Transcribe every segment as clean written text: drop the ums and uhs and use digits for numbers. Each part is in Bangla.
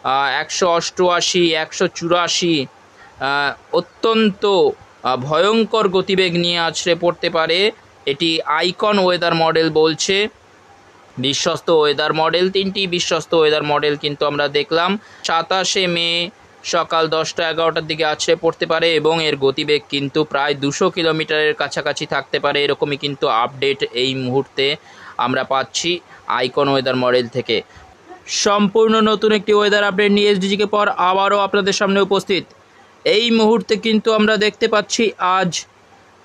188, 184, অত্যন্ত ভয়ঙ্কর গতিবেগ নিয়ে আছড়ে পড়তে পারে। এটি আইকন ওয়েদার মডেল বলছে। বিশ্বস্ত ওয়েদার মডেল, 3টি বিশ্বস্ত ওয়েদার মডেল কিন্তু আমরা দেখলাম। 27শে মে সকাল 10টা-11টার দিকে আছড়ে পড়তে পারে এবং এর গতিবেগ কিন্তু প্রায় 200 কিলোমিটারের কাছাকাছি থাকতে পারে, এরকমই কিন্তু আপডেট এই মুহূর্তে আমরা পাচ্ছি আইকন ওয়েদার মডেল থেকে। সম্পূর্ণ নতুন একটি ওয়েদার আপডেট নিয়ে এসডিজিকে পর আবারও আপনাদের সামনে উপস্থিত। এই মুহূর্তে কিন্তু আমরা দেখতে পাচ্ছি আজ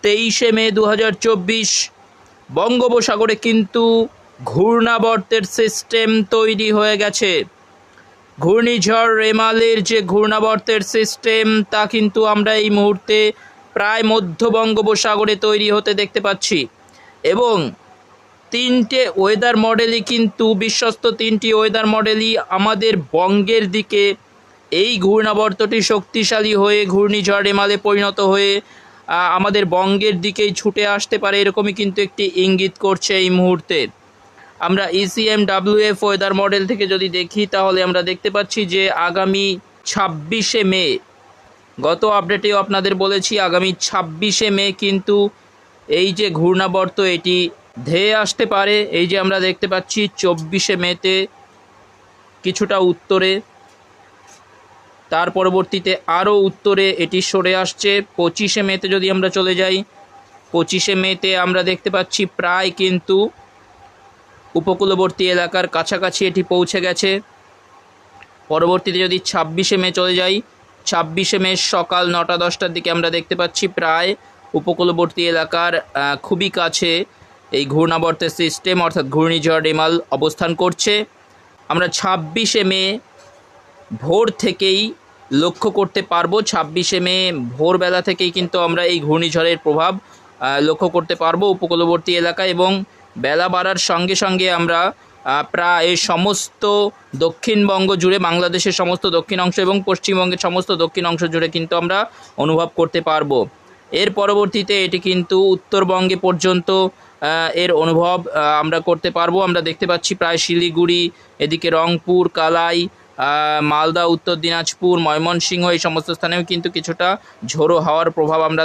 23শে মে 2024 বঙ্গোপসাগরে কিন্তু ঘূর্ণাবর্তের সিস্টেম তৈরি হয়ে গেছে। ঘূর্ণিঝড় রেমালের যে ঘূর্ণাবর্তের সিস্টেম তা কিন্তু আমরা এই মুহূর্তে প্রায় মধ্য বঙ্গোপসাগরে তৈরি হতে দেখতে পাচ্ছি এবং 3টে ওয়েদার মডেলই কিন্তু বিশ্বস্ত 3টি ওয়েদার মডেলই আমাদের বঙ্গের দিকে এই ঘূর্ণাবর্তটি শক্তিশালী হয়ে ঘূর্ণিঝড় রেমালে পরিণত হয়ে আমাদের বঙ্গের দিকেই ছুটে আসতে পারে, এরকমই কিন্তু একটি ইঙ্গিত করছে এই মুহূর্তে। আমরা ECMWF ওয়েদার মডেল থেকে যদি দেখি তাহলে আমরা দেখতে পাচ্ছি যে আগামী 26শে মে, গত আপডেটেও আপনাদের বলেছি আগামী 26শে মে কিন্তু এই যে ঘূর্ণাবর্ত এটি ধেয়ে আসতে পারে। এই যে আমরা দেখতে পাচ্ছি 24শে মেতে কিছুটা উত্তরে, তার পরবর্তীতে আরও উত্তরে এটি সরে আসছে। 25শে মেতে যদি আমরা চলে যাই, 25শে মেতে আমরা দেখতে পাচ্ছি প্রায় কিন্তু উপকূলবর্তী এলাকার কাছাকাছি এটি পৌঁছে গেছে। পরবর্তীতে যদি 26শে মে চলে যাই, 26শে মে সকাল 9টা-10টার দিকে আমরা দেখতে পাচ্ছি প্রায় উপকূলবর্তী এলাকার খুবই কাছে এই ঘূর্ণাবর্তের সিস্টেম অর্থাৎ ঘূর্ণিঝড় রেমাল অবস্থান করছে। আমরা 26শে মে ভোর থেকেই লক্ষ্য করতে পারবো, 26শে মে ভোরবেলা থেকেই কিন্তু আমরা এই ঘূর্ণিঝড়ের প্রভাব লক্ষ্য করতে পারবো উপকূলবর্তী এলাকায় এবং বেলা বাড়ার সঙ্গে সঙ্গে আমরা প্রায় সমস্ত দক্ষিণবঙ্গ জুড়ে, বাংলাদেশের সমস্ত দক্ষিণ অংশ এবং পশ্চিমবঙ্গের সমস্ত দক্ষিণ অংশ জুড়ে কিন্তু আমরা অনুভব করতে পারবো। এর পরবর্তীতে এটি কিন্তু উত্তরবঙ্গে পর্যন্ত এর অনুভব আমরা করতে পারবো। আমরা দেখতে পাচ্ছি প্রায় শিলিগুড়ি, এদিকে রংপুর, কালাই, মালদা, উত্তর দিনাজপুর, ময়মনসিংহ এই সমস্ত স্থানেও কিন্তু কিছুটা ঝোড়ো হাওয়ার প্রভাব আমরা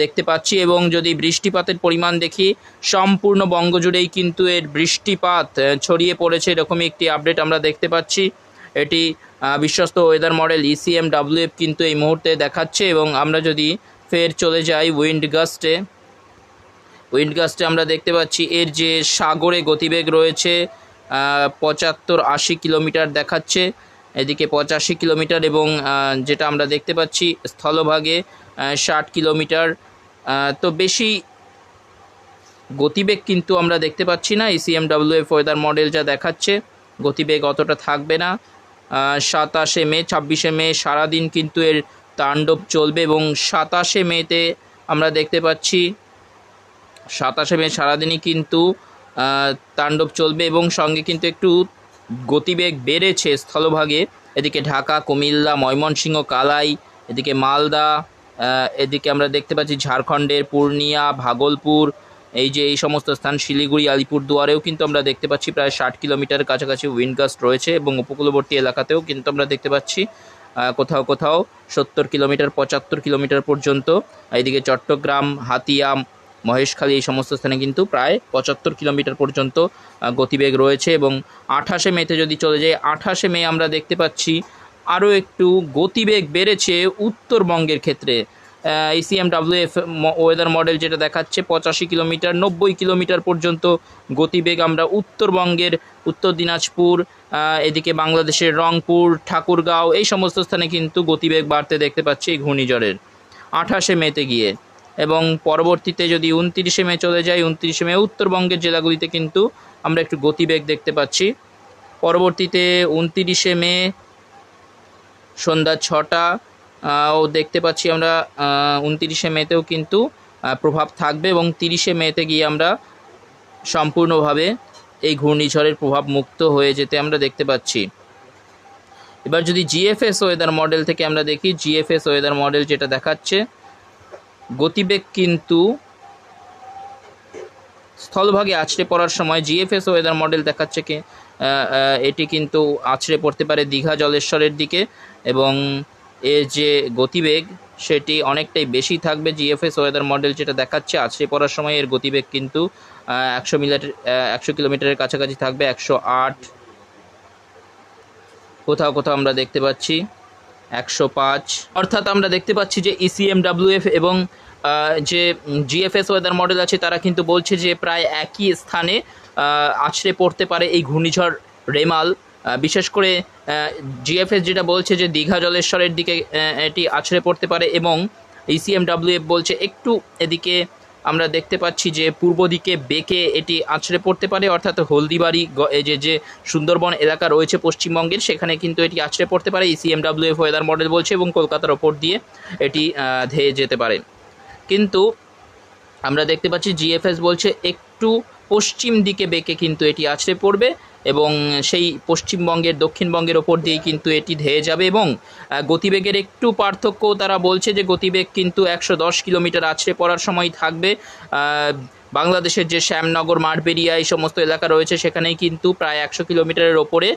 দেখতে পাচ্ছি এবং যদি বৃষ্টিপাতের পরিমাণ দেখি সম্পূর্ণ বঙ্গ জুড়েই কিন্তু এর বৃষ্টিপাত ছড়িয়ে পড়েছে, এরকমই একটি আপডেট আমরা দেখতে পাচ্ছি। এটি বিশ্বস্ত ওয়েদার মডেল ECMWF কিন্তু এই মুহূর্তে দেখাচ্ছে এবং আমরা যদি ফের চলে যাই উইন্ড গাস্টে আমরা দেখতে পাচ্ছি এর যে সাগরে গতিবেগ রয়েছে 75-80 কিলোমিটার দেখাচ্ছে, এদিকে 85 কিলোমিটার এবং যেটা আমরা দেখতে পাচ্ছি স্থলভাগে 60 কিলোমিটার। তো বেশি গতিবেগ কিন্তু আমরা দেখতে পাচ্ছি না। ECMWF ওয়েদার মডেল যা দেখাচ্ছে গতিবেগ অতটা থাকবে না। 27শে মে, 26শে মে সারাদিন কিন্তু এর তাণ্ডব চলবে এবং 27শে মেতে আমরা দেখতে পাচ্ছি 27শে মে সারাদিনই কিন্তু তাণ্ডব চলবে এবং সঙ্গে কিন্তু একটু গতিবেগ বেড়েছে স্থলভাগে, এদিকে ঢাকা, কুমিল্লা, ময়মনসিংহ, কালাই, এদিকে মালদা, এদিকে আমরা দেখতে পাচ্ছি ঝাড়খণ্ডের পূর্ণিয়া, ভাগলপুর, এই যে এই সমস্ত স্থান, শিলিগুড়ি, আলিপুরদুয়ারেও কিন্তু আমরা দেখতে পাচ্ছি প্রায় 60 কিলোমিটারের কাছাকাছি উইন্ডগাস্ট রয়েছে এবং উপকূলবর্তী এলাকাতেও কিন্তু আমরা দেখতে পাচ্ছি কোথাও কোথাও 70 কিলোমিটার, 75 কিলোমিটার পর্যন্ত। এইদিকে চট্টগ্রাম, হাতিয়া, মহেশখালী এই সমস্ত স্থানে কিন্তু প্রায় 75 কিলোমিটার পর্যন্ত গতিবেগ রয়েছে এবং 28শে মেতে যদি চলে যাই, 28শে মে আমরা দেখতে পাচ্ছি আরও একটু গতিবেগ বেড়েছে উত্তরবঙ্গের ক্ষেত্রে। ECMWF ওয়েদার মডেল যেটা দেখাচ্ছে 85 কিলোমিটার, 90 কিলোমিটার পর্যন্ত গতিবেগ আমরা উত্তরবঙ্গের উত্তর দিনাজপুর, এদিকে বাংলাদেশের রংপুর, ঠাকুরগাঁও এই সমস্ত স্থানে কিন্তু গতিবেগ বাড়তে দেখতে পাচ্ছি এই ঘূর্ণিঝড়ের 28শে মেতে গিয়ে। এবং পরবর্তীতে যদি 29শে মে চলে যাই, 29শে মে উত্তরবঙ্গের জেলাগুলিতে কিন্তু আমরা একটু গতিবেগ দেখতে পাচ্ছি। পরবর্তীতে 29শে মে সন্ধ্যা 6টা ও দেখতে পাচ্ছি আমরা 29শে মেতেও কিন্তু প্রভাব থাকবে এবং 30শে মেতে গিয়ে আমরা সম্পূর্ণভাবে এই ঘূর্ণিঝড়ের প্রভাব মুক্ত হয়ে যেতে আমরা দেখতে পাচ্ছি। এবার যদি GFS ওয়েদার মডেল থেকে আমরা দেখি, GFS ওয়েদার মডেল যেটা দেখাচ্ছে গতিবেগ কিন্তু স্থলভাগে আছড়ে পড়ার সময় GFS ওয়েদার মডেল দেখাচ্ছে এটি কিন্তু আছড়ে পড়তে পারে দীঘা জলেশ্বরের দিকে, এবং এর যে গতিবেগ সেটি অনেকটাই বেশি থাকবে। জিএফএস ওয়েদার মডেল যেটা দেখাচ্ছে আছড়ে পড়ার সময় এর গতিবেগ কিন্তু 100 কিলোমিটারের কাছাকাছি থাকবে, 108, কোথাও কোথাও আমরা দেখতে পাচ্ছি 105। অর্থাৎ আমরা দেখতে পাচ্ছি যে ইসিএমডব্লিউএফ এবং যে জিএফএস ওয়েদার মডেল আছে তারা কিন্তু বলছে যে প্রায় একই স্থানে আছড়ে পড়তে পারে এই ঘূর্ণিঝড় রেমাল। বিশেষ করে জিএফএস যেটা বলছে যে দীঘা জলেশ্বরের দিকে এটি আছড়ে পড়তে পারে, এবং ইসিএমডব্লিউএফ বলছে একটু এদিকে আমরা দেখতে পাচ্ছি যে পূর্ব দিকে বেঁকে এটি আছড়ে পড়তে পারে, অর্থাৎ হলদিবাড়ি যে সুন্দরবন এলাকা রয়েছে পশ্চিমবঙ্গের সেখানে কিন্তু এটি আছড়ে পড়তে পারে ইসিএমডব্লিউএফ ওয়েদার মডেল বলছে, এবং কলকাতার ওপর দিয়ে এটি ধেয়ে যেতে পারে। কিন্তু আমরা দেখতে পাচ্ছি জিএফএস বলছে একটু পশ্চিম দিকে বেঁকে কিন্তু এটি আছড়ে পড়বে, এবং সেই পশ্চিমবঙ্গের দক্ষিণবঙ্গের ওপর দিয়েই কিন্তু এটি ধেয়ে যাবে, এবং গতিবেগের একটু পার্থক্য তারা বলছে যে গতিবেগ কিন্তু 110 কিলোমিটার আছড়ে পড়ার সময় থাকবে। বাংলাদেশের যে শ্যামনগর, মাঠবেড়িয়া এই সমস্ত এলাকা রয়েছে সেখানেই কিন্তু প্রায় 100 কিলোমিটারের ওপরে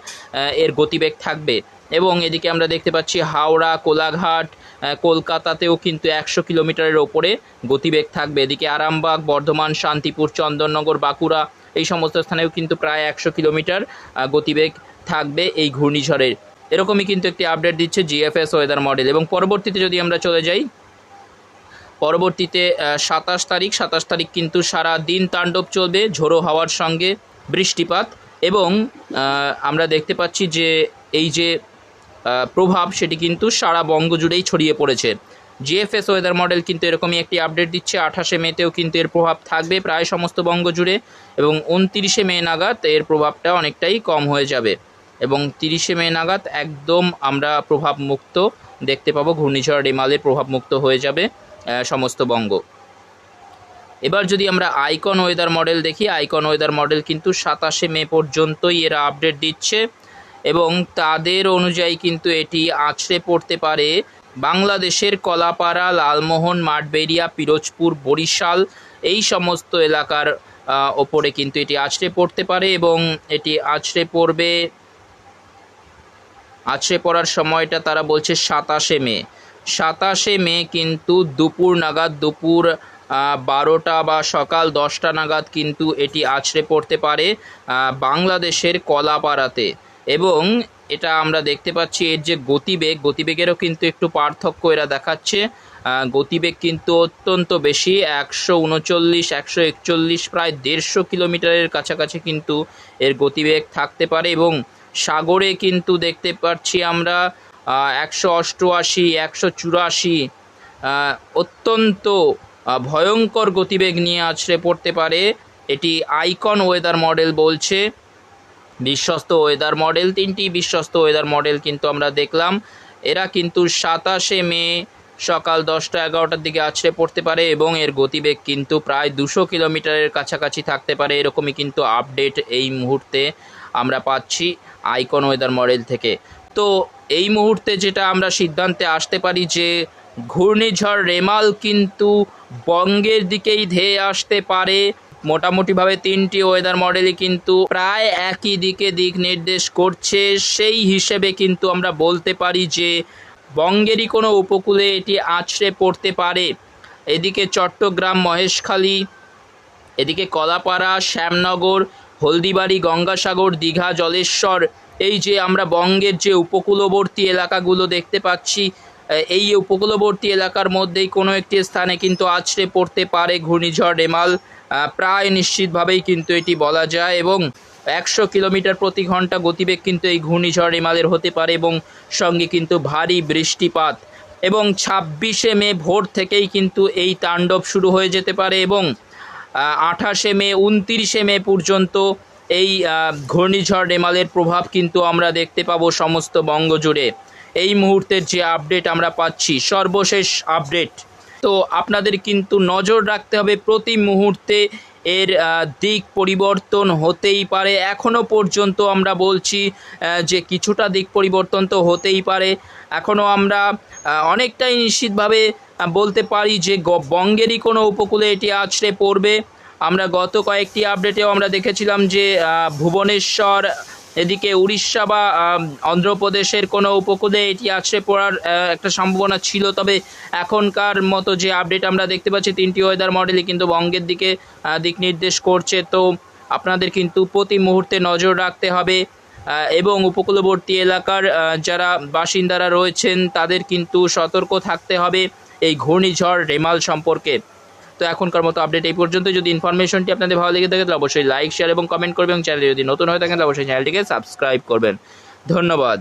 এর গতিবেগ থাকবে, এবং এদিকে আমরা দেখতে পাচ্ছি হাওড়া, কোলাঘাট, কলকাতাতেও কিন্তু 100 কিলোমিটারের ওপরে গতিবেগ থাকবে। এদিকে আরামবাগ, বর্ধমান, শান্তিপুর, চন্দননগর, বাঁকুড়া এই সমস্ত স্থানেও কিন্তু প্রায় 100 কিলোমিটার গতিবেগ থাকবে এই ঘূর্ণিঝড়ের। এরকমই কিন্তু একটি আপডেট দিচ্ছে জিএফএস ওয়েদার মডেল। এবং পরবর্তীতে যদি আমরা চলে যাই, পরবর্তীতে 27 তারিখ কিন্তু সারা দিন তাণ্ডব চলবে ঝোড়ো হাওয়ার সঙ্গে বৃষ্টিপাত, এবং আমরা দেখতে পাচ্ছি যে এই যে প্রভাব সেটি কিন্তু সারা বঙ্গ জুড়েই ছড়িয়ে পড়েছে। জিএফএস ওয়েদার মডেল কিন্তু এরকমই একটি আপডেট দিচ্ছে 28 মেতেও কিন্তু এর প্রভাব থাকবে প্রায় সমস্ত বঙ্গ জুড়ে, এবং 29 মে নাগাদ এর প্রভাবটা অনেকটাই কম হয়ে যাবে, এবং 30 মে নাগাদ একদম আমরা প্রভাব মুক্ত দেখতে পাবো, ঘূর্ণিঝড় রেমালের প্রভাব মুক্ত হয়ে যাবে সমস্ত বঙ্গ। এবার যদি আমরা আইকন ওয়েদার মডেল দেখি, আইকন ওয়েদার মডেল কিন্তু 27 মে পর্যন্তই এরা আপডেট দিচ্ছে, এবং তাদের অনুযায়ী কিন্তু এটি আছড়ে পড়তে পারে বাংলাদেশের কলাপাড়া, লালমোহন, মাঠবেড়িয়া, পিরোজপুর, বরিশাল এই সমস্ত এলাকার ওপরে কিন্তু এটি আছড়ে পড়তে পারে, এবং এটি আছড়ে পড়ার সময়টা তারা বলছে 27 মে। 27 মে কিন্তু দুপুর নাগাদ, দুপুর 12টা বা সকাল 10টা নাগাদ কিন্তু এটি আছড়ে পড়তে পারে বাংলাদেশের কলাপাড়াতে, এবং এটা আমরা দেখতে পাচ্ছি এর যে গতিবেগেরও কিন্তু একটু পার্থক্য এরা দেখাচ্ছে। গতিবেগ কিন্তু অত্যন্ত বেশি, 139, 141, প্রায় 150 কিলোমিটারের কাছাকাছি কিন্তু এর গতিবেগ থাকতে পারে, এবং সাগরে কিন্তু দেখতে পাচ্ছি আমরা 188, 184, অত্যন্ত ভয়ঙ্কর গতিবেগ নিয়ে আছড়ে পড়তে পারে। এটি আইকন ওয়েদার মডেল বলছে, বিশ্বস্ত ওয়েদার মডেল। 3টি বিশ্বস্ত ওয়েদার মডেল কিন্তু আমরা দেখলাম। এরা কিন্তু 27 মে সকাল 10টা 11টার দিকে আছড়ে পড়তে পারে, এবং এর গতিবেগ কিন্তু প্রায় 200 কিলোমিটারের কাছাকাছি থাকতে পারে। এরকমই কিন্তু আপডেট এই মুহূর্তে আমরা পাচ্ছি আইকন ওয়েদার মডেল থেকে। তো এই মুহূর্তে যেটা আমরা সিদ্ধান্তে আসতে পারি যে ঘূর্ণিঝড় রেমাল কিন্তু বঙ্গের দিকেই ধেয়ে আসতে পারে। মোটামুটিভাবে 3টি ওয়েদার মডেলই কিন্তু প্রায় একই দিকে দিক নির্দেশ করছে। সেই হিসেবে কিন্তু আমরা বলতে পারি যে বঙ্গেরই কোনো উপকূলে এটি আছড়ে পড়তে পারে। এদিকে চট্টগ্রাম, মহেশখালী, এদিকে কলাপাড়া, শ্যামনগর, হলদিবাড়ি, গঙ্গাসাগর, দীঘা, জলেশ্বর, এই যে আমরা বঙ্গের যে উপকূলবর্তী এলাকাগুলো দেখতে পাচ্ছি, এই উপকূলবর্তী এলাকার মধ্যেই কোনো একটি স্থানে কিন্তু আছড়ে পড়তে পারে ঘূর্ণিঝড় রেমাল, প্রায় নিশ্চিতভাবেই কিন্তু এটি বলা যায়। এবং 100 কিলোমিটার প্রতি ঘন্টা গতিবেগ কিন্তু এই ঘূর্ণিঝড় রেমালের হতে পারে, এবং সঙ্গে কিন্তু ভারী বৃষ্টিপাত। এবং 26 মে ভোর থেকেই কিন্তু এই তাণ্ডব শুরু হয়ে যেতে পারে, এবং 28 মে 29 মে পর্যন্ত এই ঘূর্ণিঝড় রেমালের প্রভাব কিন্তু আমরা দেখতে পাবো সমস্ত বঙ্গ জুড়ে। এই মুহূর্তের যে আপডেট আমরা পাচ্ছি, সর্বশেষ আপডেট, তো আপনাদের কিন্তু নজর রাখতে হবে প্রতি মুহূর্তে এর দিক পরিবর্তন হতেই পারে। এখনও পর্যন্ত আমরা বলছি যে কিছুটা দিক পরিবর্তন তো হতেই পারে। এখনও আমরা অনেকটাই নিশ্চিতভাবে বলতে পারি যে বঙ্গেরই কোনো উপকূলে এটি আছড়ে পড়বে। আমরা গত কয়েকটি আপডেটেও আমরা দেখেছিলাম যে ভুবনেশ্বর, এদিকে উড়িষ্যা বা অন্ধ্রপ্রদেশের কোনো উপকূলে এটি আছড়ে পড়ার একটা সম্ভাবনা ছিল, তবে এখনকার মতো যে আপডেট আমরা দেখতে পাচ্ছি 3টি ওয়েদার মডেলই কিন্তু বঙ্গের দিকে দিক নির্দেশ করছে। তো আপনাদের কিন্তু প্রতি মুহূর্তে নজর রাখতে হবে এবং উপকূলবর্তী এলাকার যারা বাসিন্দারা রয়েছেন তাদের কিন্তু সতর্ক থাকতে হবে এই ঘূর্ণিঝড় রেমাল সম্পর্কে। তো এখনকার মতো আপডেট এই পর্যন্ত। যদি ইনফরমেশনটি আপনাদের ভালো লেগে থাকে তাহলে অবশ্যই লাইক, শেয়ার এবং কমেন্ট করবেন এবং চ্যানেলে যদি নতুন হয়ে থাকেন তাহলে অবশ্যই চ্যানেলটিকে সাবস্ক্রাইব করবেন। ধন্যবাদ।